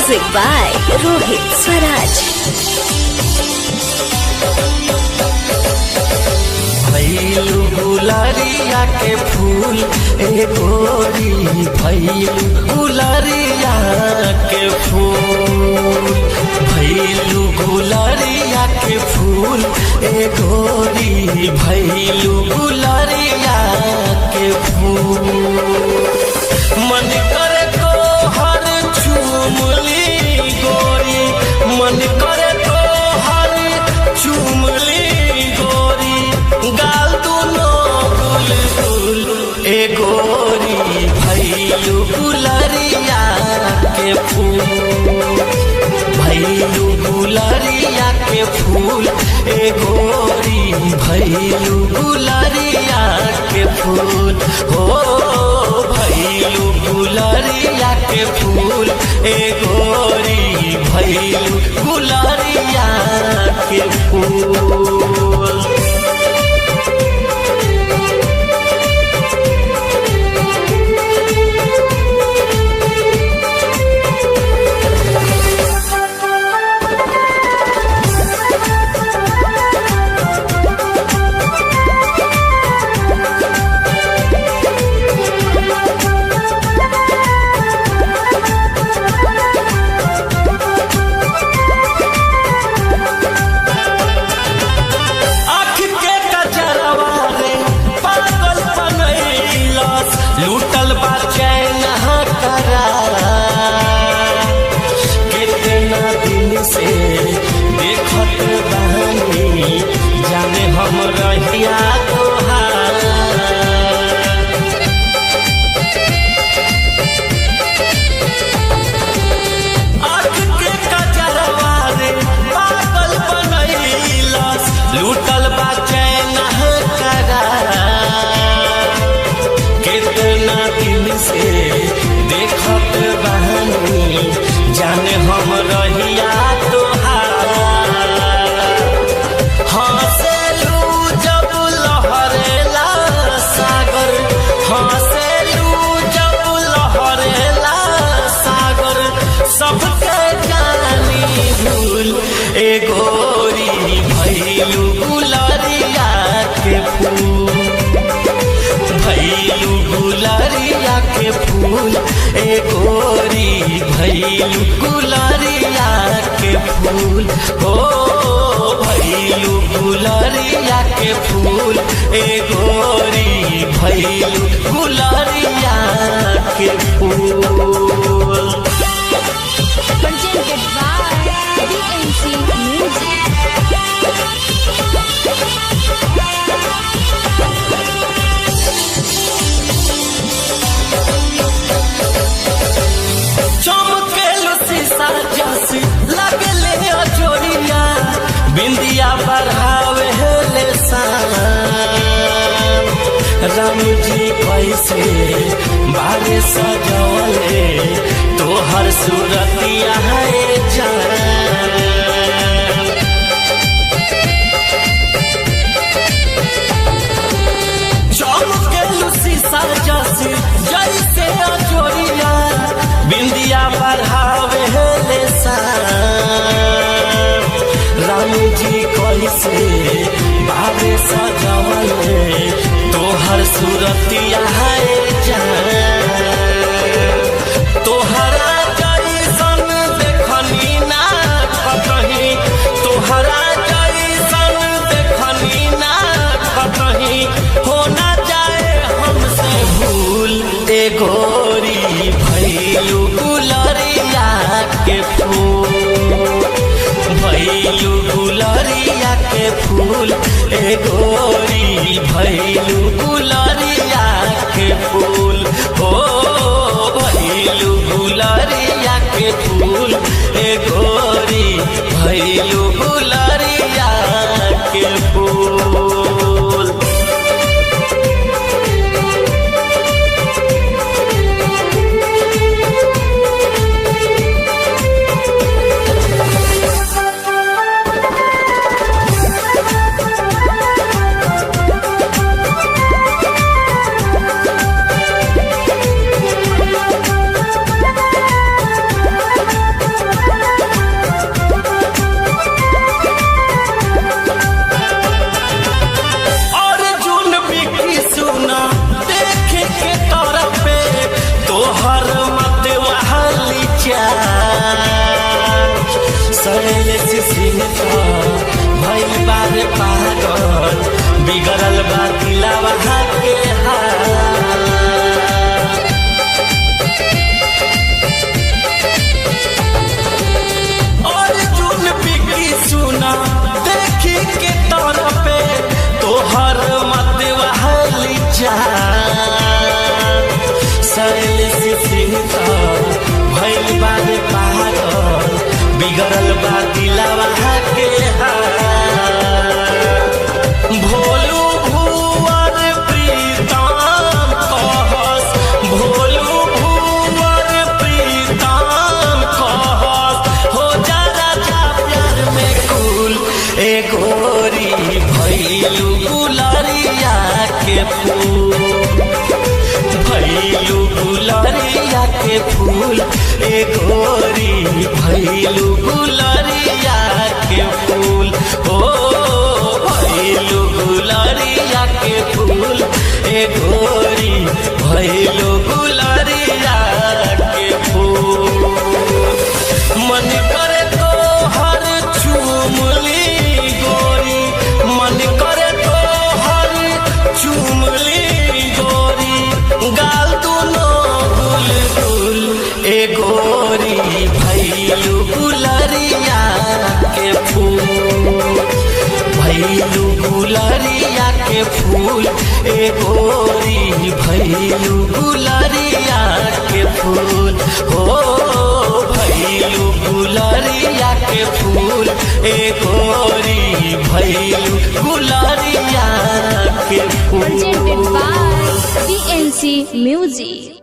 Music by Rohit Swaraj. भैलू गुलरिया के फूल ए गोरी, भैलू गुलरिया के फूल, भैलू गुलरिया के फूल ए गोरी, भैलू गुलरिया के फूल। मन करे तो हर चूमली गोरी, मन करे तो हर चूमली गोरी, गाल दूनो गुल ए गोरी, भैलू गुलरिया के फूल, भैलू गुलरिया के फूल ए गोरी, भैलू गुलरिया के फूल। हो भैलू गुलरिया के फूल ए गोरी, भैलू गुलरिया के फूल। लूटल बा चैन करार, कितना दिन से देखत बानी, जाने हम रहिया तोहार। आँख के कजरवा रे पागल बनैलस, लूटल बा चैन करार, कितना दिन से देखत बहनी, जाने हम रहिया तोहार। हंसेलू जब लहरेला सागर, हंसेलू जब लहरेला सागर, सबके जानी भूल ए गोरी, भैलू गुलरिया के फूल, भैलू गुलरिया के फूल ए गोरी, भैलू गुलरिया के फूल। हो भैलू गुलरिया के फूल ए गोरी, भैलू गुलरिया के फूल। Presented by DNC Music. चमकेलू शीशा जैसी लगले अजोरिया, बिंदिया बढ़ावे ले शान, राम जी कैसे बारे सजवले तोहर सूरतिया है जान। चमकेलू शीशा जैसी जैसे अजोरिया, बिंदिया बढ़ावे ले शान, राम जी कैसे बारे सजवले तोहर सूरतिया है जान। तोहरा जैसन देखनी ना कहीं, तोहरा जैसन देखनी ना कहीं, हो ना जाए हमसे भूल ए गोरी, भैलू गुलरिया के फूल, भैलू गुलरिया के फूल ए गोरी, भैलू गुलरिया के फूल। हो भैलू गुलरिया के फूल ए गोरी, भैलू गुलरिया के फूल। बिगड़ल बा दिलवा के हाल। अर्जुन बिकी सुना देखी के तौर पे तोहर मत बहली जा शैलेश सिंह भइल बारे पागल बिगड़ल बा दिलवा के हाल। भोलू भुवर प्रीतम कहस भोलू भुवर प्रीतम कहस हो जा राजा प्यार में कुल ए गोरी भैलू गुलरिया के फूल भैलू गुलरिया के फूल ए गोरी भैलू गुलरिया के फूल ओ भैलू गुलरिया के फूल ए गोरी भैलू गुलरिया के फूल। मन करे तो हर चुमली गोरी मन करे तो हर चुमली गोरी गाल दोनों गुल गुल ए गोरी भैलू गुलरिया के फूल भैलू गुलरिया के फूल ए गोरी भैलू गुलरिया के फूल हो भैलू गुलरिया के फूल ए गोरी भैलू गुलरिया के फूल। presented by DNC Music।